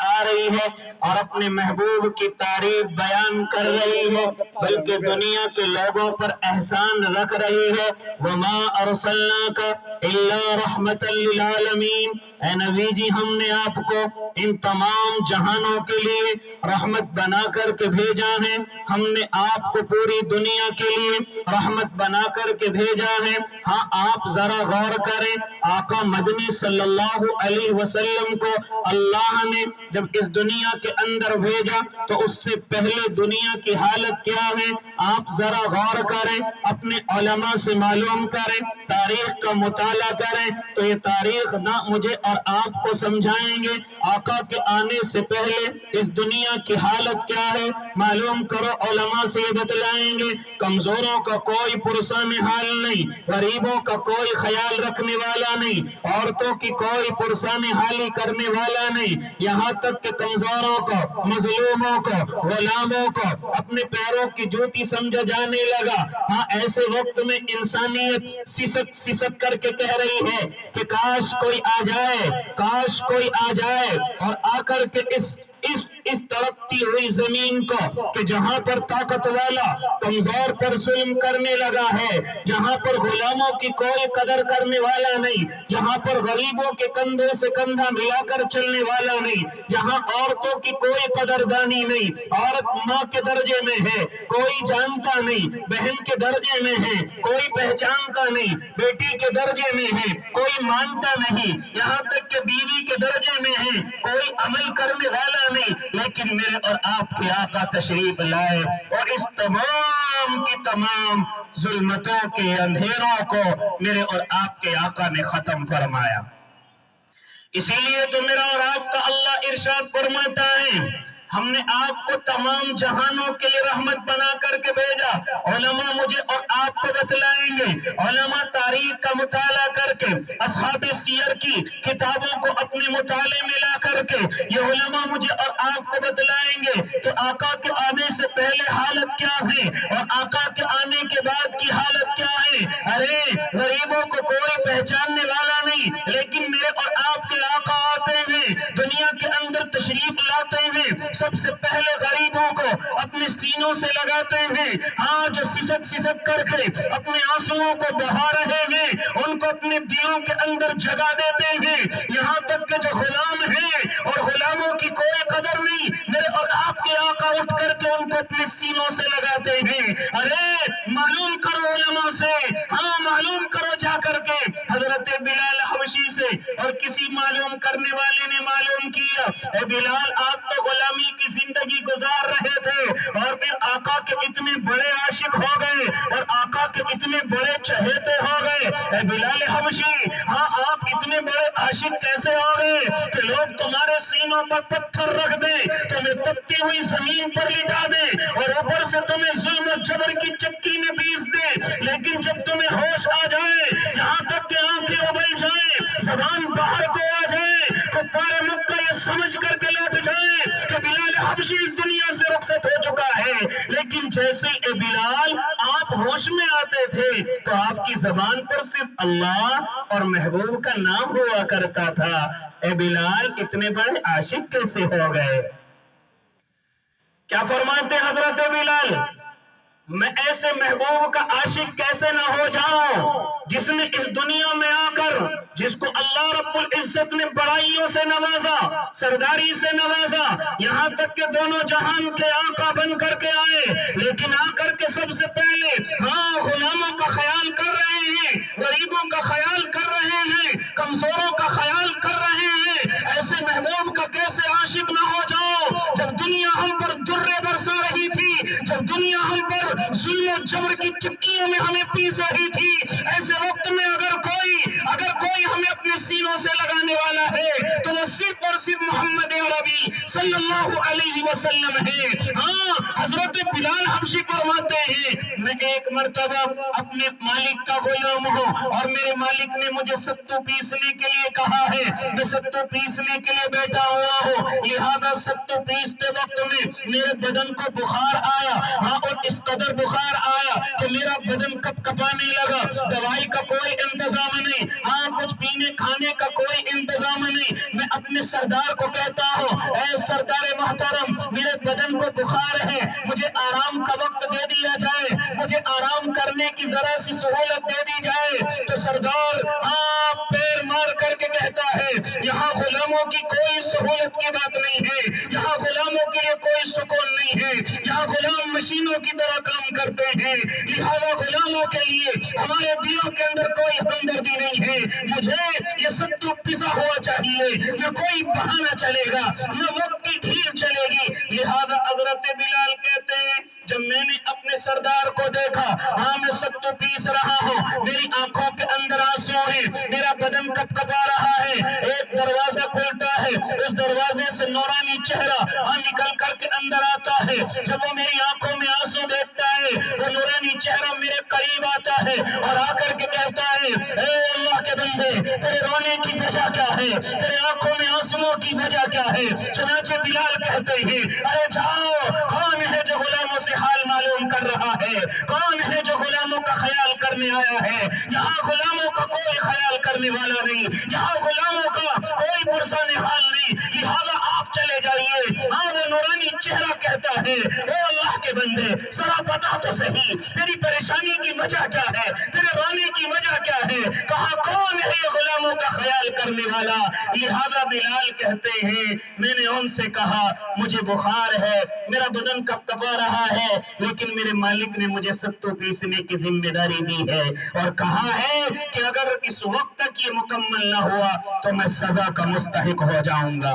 آ رہی ہے اور اپنے محبوب کی تعریف بیان کر رہی ہے، بلکہ دنیا کے لوگوں پر احسان رکھ رہی ہے۔ وَمَا أَرْسَلْنَاكَ إِلَّا رَحْمَةً لِّلْعَالَمِينَ، اے نبی جی ہم نے آپ کو ان تمام جہانوں کے لیے رحمت بنا کر کے بھیجا ہے، ہم نے آپ کو پوری دنیا کے لیے رحمت بنا کر کے بھیجا ہے۔ ہاں آپ ذرا غور کریں، آقا مدنی صلی اللہ علیہ وسلم کو اللہ نے جب اس دنیا کے اندر بھیجا تو اس سے پہلے دنیا کی حالت کیا ہے آپ ذرا غور کریں، اپنے علماء سے معلوم کریں، تاریخ کا مطالعہ کریں تو یہ تاریخ نہ مجھے اور آپ کو سمجھائیں گے آقا کے آنے سے پہلے اس دنیا کی حالت کیا ہے معلوم کرو، علماء سے یہ بتلائیں گے۔ کمزوروں کا کوئی پرسان حال نہیں، غریبوں کا کوئی خیال رکھنے والا نہیں، عورتوں کی کوئی پرسان حالی کرنے والا نہیں، یہاں تک کہ کمزوروں کو، مظلوموں کو، غلاموں کو اپنے پیروں کی جوتی سمجھا جانے لگا۔ ہاں ایسے وقت میں انسانیت سسک سسک کر کے کہہ رہی ہے کہ کاش کوئی آ جائے، کاش کوئی آ جائے اور آ کر کے اس ترقی ہوئی زمین کو کہ جہاں پر طاقت والا کمزور پر ظلم کرنے لگا ہے، جہاں پر غلاموں کی کوئی قدر کرنے والا نہیں، جہاں پر غریبوں کے کندھے سے کندھا ملا کر چلنے والا نہیں، جہاں عورتوں کی کوئی قدردانی نہیں، عورت ماں کے درجے میں ہے کوئی جانتا نہیں، بہن کے درجے میں ہے کوئی پہچانتا نہیں، بیٹی کے درجے میں ہے کوئی مانتا نہیں، یہاں تک کہ بیوی کے درجے میں ہے کوئی عمل کرنے والا نہیں۔ لیکن میرے اور آپ کے آقا تشریف لائے اور اس تمام کی تمام ظلمتوں کے اندھیروں کو میرے اور آپ کے آقا نے ختم فرمایا۔ اسی لیے تو میرا اور آپ کا اللہ ارشاد فرماتا ہے ہم نے آپ کو تمام جہانوں کے لیے رحمت بنا کر کے بھیجا۔ علماء مجھے اور آپ کو بتلائیں گے، علماء تاریخ کا مطالعہ کر کے، اصحاب سیر کی کتابوں کو اپنے مطالعے میں لا کر کے یہ علماء مجھے اور آپ کو بتلائیں گے کہ آقا کے آنے سے پہلے حالت کیا ہے اور آقا کے آنے کے بعد کی حالت کیا ہے۔ ارے غریبوں کو کوئی پہچاننے والا نہیں، لیکن میرے اور آپ کے آقا آتے ہیں، دنیا کے اندر تشریف لاتے ہیں، سب سے پہلے غریبوں کو اپنے سینوں سے لگاتے ہیں، ہاں جو سسک سسک کر کے اپنے آنسوؤں کو بہا رہے ہیں ان کو اپنے دلوں کے اندر جگہ دیتے ہیں، یہاں تک کہ جو غلام ہیں اور غلاموں کی کوئی قدر نہیں، میرے اور آپ کے آقا اٹھ کر کے ان کو اپنے سینوں سے لگاتے ہیں۔ ارے معلوم کرو علماء سے، ہاں معلوم کرو جا کر کے حضرت بلال حبشی سے، اور کسی معلوم کرنے والے نے معلوم کیا اے بلال آپ تو غلامی کی زندگی گزار رہے تھے اور پھر آقا کے اتنے بڑے عاشق ہو گئے اور آقا کے اتنے بڑے چہیتے ہو گئے، اے بلال حبشی ہاں آپ اتنے بڑے عاشق کیسے ہو گئے کہ لوگ تمہارے سینوں پر پتھر رکھ دیں، تمہیں تپتی ہوئی زمین پر لٹا دیں اور اوپر سے تمہیں ظلم و جبر کی چکی میں بیس دیں، لیکن جب تمہیں ہوش آ جائے، یہاں تک کہ آنکھیں ابل جائیں، زبان باہر کو آ جائے، کفار مکہ یہ سمجھ کر کے لوٹ جائیں کہ بلال حبشی اس دنیا سے رخصت ہو چکا ہے، لیکن جیسے اے بلال آپ ہوش میں آتے تھے تو آپ کی زبان پر صرف اللہ اور محبوب کا نام ہوا کرتا تھا۔ اے بلال اتنے بڑے عاشق کیسے ہو گئے؟ کیا فرماتے حضرت بلال؟ میں ایسے محبوب کا عاشق کیسے نہ ہو جاؤں جس نے اس دنیا میں آ کر، جس کو اللہ رب العزت نے بڑائیوں سے نوازا، سرداری سے نوازا، یہاں تک کہ دونوں جہان کے آقا بن کر کے آئے، لیکن آ کر کے سب سے پہلے ہاں غلاموں کا خیال کر رہے ہیں، غریبوں کا خیال کر رہے ہیں، کمزوروں کا خیال کر رہے ہیں۔ ایسے محبوب کا کیسے عاشق نہ ہو جاؤ جب دنیا ہم پر درے برسا رہی تھی، جب دنیا ہم پر ظلم و جبر کی چکیوں میں ہمیں پیس رہی تھی، ایسے وقت میں اگر کوئی ہمیں اپنے سینوں سے لگانے والا ہے تو وہ صرف اور صرف محمد عربی صلی اللہ علیہ وسلم ہے۔ ہاں حضرت بلال حبشی فرماتے ہیں میں ایک مرتبہ اپنے مالک کا غلام ہوں اور میرے مالک نے مجھے ستو پیسنے کے لیے کہا ہے، میں ستو پیسنے کے لیے بیٹھا ہوا ہوں، لہذا ستو پیستے وقت میں میرے بدن کو بخار آیا، ہاں اور اس قدر بخار آیا کہ میرا بدن کپ کپانے لگا، دوائی کا کوئی انتظام نہیں، ہاں کچھ پینے میں کھانے کا کوئی انتظام نہیں، میں اپنے سردار کو کہتا ہوں اے سردار محترم میرے بدن کو بخار ہے، مجھے آرام کا وقت دے دیا جائے، مجھے آرام کرنے کی ذرا سی سہولت دے دی جائے۔ تو سردار آپ پیر مار کر کے کہتا ہے یہاں غلاموں کی کوئی سہولت کی بات نہیں ہے، یہاں غلاموں کے لیے کوئی سکون نہیں ہے، یہاں غلام مشینوں کی طرح کام کرتے ہیں، لہذا غلاموں کے لیے ہمارے دلوں کے اندر کوئی ہمدردی نہیں ہے، مجھے یہ سب تو پسا ہوا چاہیے، نہ کوئی بہانہ چلے گا، نہ وقت کی ڈھیل چلے گی۔ لہذا حضرت بلال کہتے ہیں جب میں نے اپنے سردار کو دیکھا، ہاں میں سب تو پیس رہا ہوں، میری آنکھوں کے اندر آنسو ہیں، میرا بدن کپ کپا رہا ہے، ایک دروازہ کھلتا ہے، اس دروازے سے نورانی چہرہ نکل کر کے اندر آتا ہے، جب وہ میری آنکھوں میں آنسو دیکھتا ہے، وہ نورانی چہرہ میرے قریب آتا ہے اور آ کر کے کہتا ہے اے اللہ کے بندے تیرے رونے کی وجہ کیا ہے، تیرے آنکھوں میں آنسوؤں کی وجہ کیا ہے؟ چنانچہ بلال کہتے ہیں ارے جاؤ، کون ہے جو غلاموں سے حال معلوم کر رہا ہے، کون ہے جو غلاموں کا خیال کرنے آیا ہے؟ یہاں غلاموں کا کوئی خیال کرنے والا نہیں، یہاں غلاموں کا کوئی پرسان حال نہیں، لہذا آپ چلے جائیے۔ ہاں وہ نورانی چہرہ کہتا ہے اے اللہ کے بندے ذرا بتا تو صحیح تیری پریشانی کی وجہ کیا ہے، تیرے رونے کی وجہ کیا ہے؟ کہا کون ہے یہ غلاموں کا خیال کرنے والا؟ لہذا بلال کہتے ہیں میں نے ان سے کہا مجھے بخار ہے، میرا بدن کپ کپا رہا ہے، لیکن میرے مالک نے مجھے ستو پیسنے کی ذمہ داری دی ہے اور کہا ہے کہ اگر اس وقت تک یہ مکمل نہ ہوا تو میں سزا کا مستحق ہو جاؤں گا۔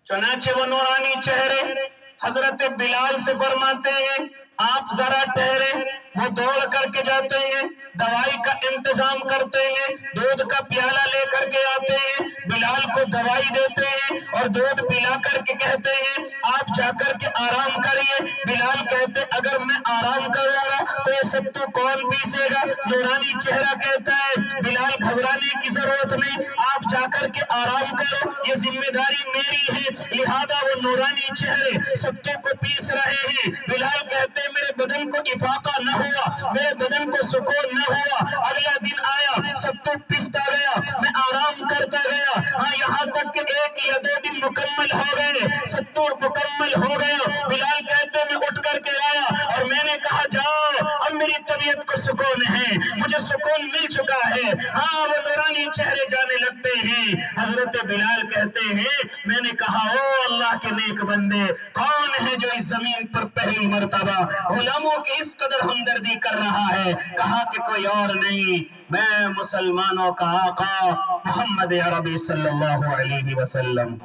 چنانچہ وہ نورانی چہرے حضرت بلال سے فرماتے ہیں آپ ذرا ٹھہرے، وہ دوڑ کر کے جاتے ہیں، دوائی کا انتظام کرتے ہیں، دودھ کا پیالہ لے کر کے آتے ہیں، بلال کو دوائی دیتے ہیں اور دودھ پلا کر کے کہتے ہیں آپ جا کر کے آرام کریے۔ بلال کہتے اگر میں آرام کروں گا تو یہ سب تو کون پیسے گا؟ نورانی چہرہ کہتا ہے بلال گھبرانے کی ضرورت نہیں، آپ جا کر کے آرام کرو، یہ ذمہ داری میری ہے۔ لہذا وہ نورانی چہرے ستوں کو پیس رہے ہیں، بلال کہتے میرے بدن کو افاقہ نہ ہوا، میرے بدن کو سکون نہ ہوا، اگلا دن آیا ستو پستا گیا، میں آرام کرتا گیا، ہاں یہاں تک کہ ایک یا دو دن مکمل ہو گئے، ستو مکمل ہو گیا۔ بلال کہتے میں اٹھ کر کے آیا اور میں نے کہا جاؤ اب میری طبیعت کو سکون ہے، مجھے سکون مل چکا ہے۔ ہاں وہ نورانی چہرے جانے لگتے ہیں۔ حضرت بلال کہتے ہیں میں نے کہا او اللہ کے نیک بندے کون ہے جو اس زمین پر پہلی مرتبہ غلاموں کی اس قدر ہمدردی کر رہا ہے؟ کہا کہ کوئی اور نہیں، میں مسلمانوں کا آقا محمد عربی صلی اللہ علیہ وسلم۔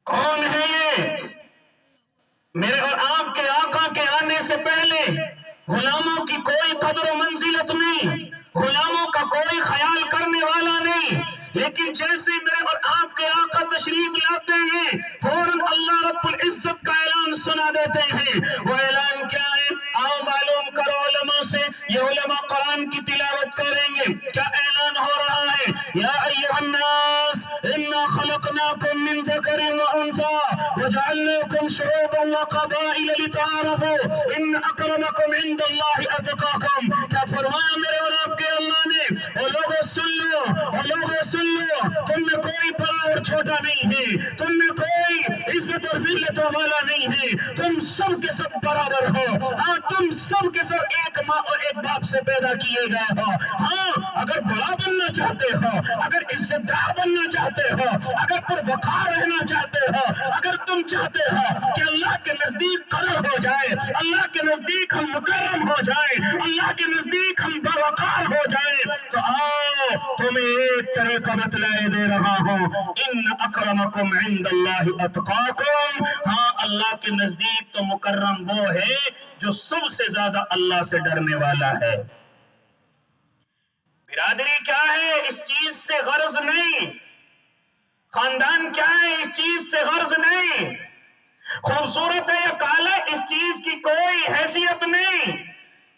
کون ہے یہ؟ میرے اور آپ کے آقا کے آنے سے پہلے غلاموں کی کوئی قدر و منزلت نہیں، غلاموں کا کوئی خیال کرنے والا نہیں، لیکن جیسے میرے اور آپ کے آقا تشریف لاتے ہیں فوراً اللہ رب العزت کا اعلان سنا دیتے ہیں۔ وہ اعلان کیا ہے؟ آؤ معلوم کرو علماء سے، یہ علماء قرآن کی تلاوت کریں گے۔ کیا اعلان ہو رہا ہے؟ یا ایھا الناس انا خلقناکم من ذکر و انثی وجعلناکم شعوبا وقبائل لتعارفوا ان اکرمکم عند اللہ اتقاکم۔ کیا فرمایا میرے اور آپ کے اللہ نے؟ اے لوگوں سن لو، اے لوگوں سن لو، تم میں کوئی بڑا اور چھوٹا نہیں ہے، تم میں کوئی عزت اور ذلت والا نہیں ہے، تم سب کے سب برابر ہو، ہاں تم سب کے سب ایک ماں اور ایک باپ سے پیدا کیے گئے ہو۔ ہاں اگر بڑا بننا چاہتے ہو، اگر عزت دار بننا چاہتے ہو، اگر پروقار رہنا چاہتے ہو، اگر تم چاہتے ہو کہ اللہ کے نزدیک قدر ہو جائے، اللہ کے نزدیک ہم مکرم ہو جائیں، اللہ کے نزدیک ہم باوقار ہو جائیں، تو آؤ تمہیں ایک طریقہ بتلائے دے رہا ہوں، ان اکرمکم عند اللہ اتقاکم۔ ہاں اللہ کے نزدیک تو مکرم وہ ہے جو سب سے زیادہ اللہ سے ڈرنے والا ہے۔ برادری کیا ہے اس چیز سے غرض نہیں، خاندان کیا ہے اس چیز سے غرض نہیں، خوبصورت ہے یا کالا اس چیز کی کوئی حیثیت نہیں،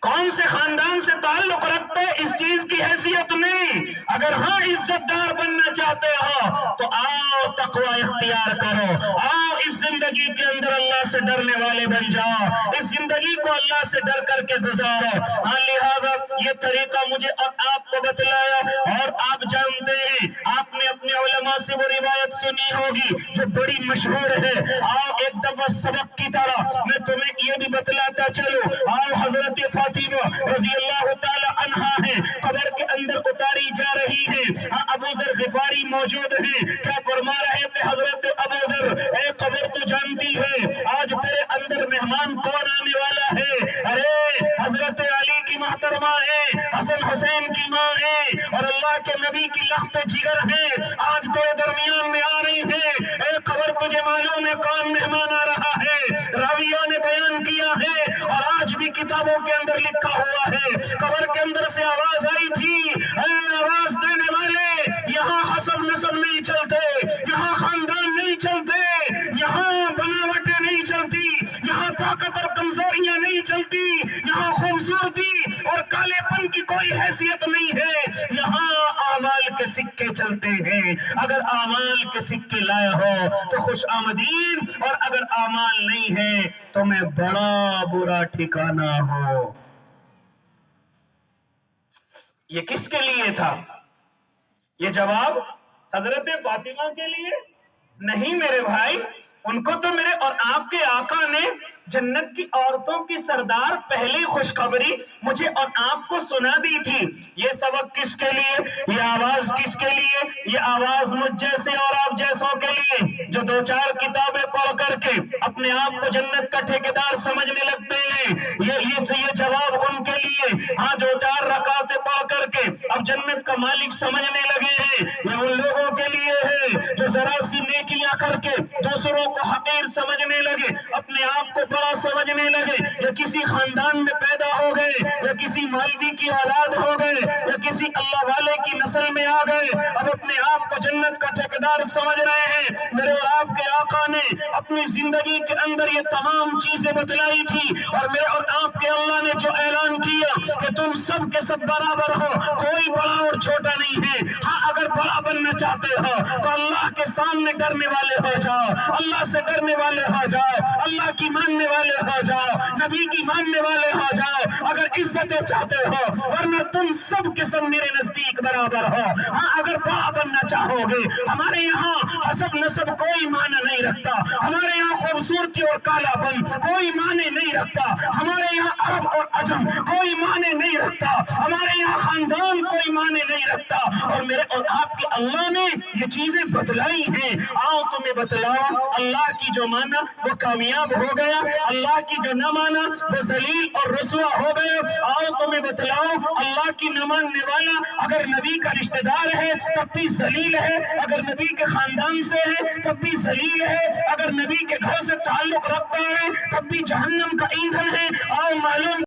کون سے خاندان سے تعلق رکھتے اس چیز کی حیثیت نہیں. اگر ہاں عزت دار بننا چاہتے ہو تو آؤ تقوی اختیار کرو، آؤ اس زندگی کے اندر اللہ سے ڈرنے والے بن جاؤ، اس زندگی کو اللہ سے ڈر کر کے گزارو. ہاں لہذا یہ طریقہ مجھے اور آپ کو بتلایا، اور آپ جانتے ہیں آپ نے اپنے علماء سے وہ روایت سنی ہوگی جو بڑی مشہور ہے. آؤ ایک دفعہ سبق کی طرح میں تمہیں یہ بھی بتلاتا چلوں. آؤ حضرت فاطمہ رضی اللہ تعالی عنہا ہیں، قبر کے اندر اتاری جا رہی ہیں. ہاں ابو ذر غفاری موجود ہیں. کیا فرما رہے تھے حضرت ابو ذر؟ اے قبر تو جانتی ہے آج تیرے اندر مہمان کون آنے والا ہے؟ ارے حضرت علی کی محترمہ ہے، حسن حسین کی ماں ہے، اور اللہ کے نبی کی لخت جگر ہے، آج تیرے درمیان میں آ رہی ہے. اے قبر تجھے معلوم ہے کون مہمان آ رہا ہے؟ راویوں نے بیان کیا ہے اور آج بھی کتابوں کے اندر لکھا ہوا ہے. قبر کے اندر سے آواز آئی تھی، اے آواز دینے والے، یہاں حسب نسب نہیں چلتے، یہاں خاندان نہیں چلتے، یہاں بناوٹیں نہیں چلتی، یہاں طاقت اور کمزوریاں نہیں چلتی، یہاں خوبصورتی اور کالے پن کی کوئی حیثیت نہیں ہے، یہاں اعمال کے سکے چلتے ہیں. اگر اعمال کے سکے لائے ہو تو خوش آمدین، اور اگر اعمال نہیں ہے تو میں بڑا برا ٹھکانہ ہو. یہ کس کے لیے تھا؟ یہ جواب حضرت فاطمہ کے لیے نہیں میرے بھائی. ان کو تو میرے اور آپ کے آقا نے جنت کی عورتوں کی سردار پہلی خوشخبری مجھے اور آپ کو سنا دی تھی. یہ سبق کس کے لیے؟ یہ آواز کس کے لیے؟ یہ آواز مجھ جیسے اور آپ جیسوں کے لیے جو دو چار کتابیں پڑھ کر کے اپنے آپ کو جنت کا ٹھیکیدار سمجھنے لگتے ہیں. یہ جواب ان کے لیے. ہاں جو چار رکعتیں پڑھ کر کے اب جنت کا مالک سمجھنے لگے ہیں، یہ ان لوگوں کے لیے ہے جو ذرا سی نیکیاں کر کے دوسروں کو حقیر سمجھنے لگے، اپنے آپ کو بڑا سمجھنے لگے، یا کسی خاندان میں پیدا ہو گئے، یا کسی مولوی کی اولاد ہو گئے، یا کسی اللہ والے کی نسل میں آ گئے، اب اپنے آپ کو جنت کا ٹھیکیدار سمجھ رہے ہیں. میرے اور آپ کے آقا نے اپنی زندگی کے اندر یہ تمام چیزیں بتلائی تھی، اور میرے اور آپ کے اللہ نے جو اعلان کیا کہ تم سب کے سب برابر ہو، کوئی بڑا اور چھوٹا نہیں ہے. ہاں اگر بڑا بننا چاہتے ہو تو اللہ کے سامنے ڈرنے والے ہو جاؤ، اللہ سے ڈرنے والے ہو جاؤ، اللہ کی ماننے والے ہو جاؤ، نبی کی ماننے والے ہو جاؤ. اگر عزتیں چاہتے ہو، ورنہ تم سب کے سب میرے نزدیک برابر ہو. ہاں اگر بڑا بننا چاہو گے، ہمارے یہاں حسب نسب کوئی معنی نہیں رکھتا، ہمارے یہاں خوبصورتی اور کالا پن کوئی معنی نہیں رکھتا، ہمارے یہاں عرب اور عجم کوئی معنی نہیں رکھتا، ہمارے یہاں خاندان کوئی معنی نہیں رکھتا. اور میرے اور آپ کے اللہ نے یہ چیزیں بتلائی ہیں. آؤ تمہیں بتلاؤ، اللہ کی جو مانا وہ کامیاب ہو گیا، اللہ کی جو نہ مانا وہ ذلیل اور رسوا ہو گیا. آؤ تمہیں بتلاؤ، اللہ کی نہ ماننے والا اگر نبی کا رشتہ دار ہے تب بھی ذلیل ہے، اگر نبی کے خاندان سے ہے تب بھی ذلیل ہے، اگر نبی کے گھر سے تعلق رکھتا ہے تب بھی جہنم کا ایندھن ہے. آؤ معلوم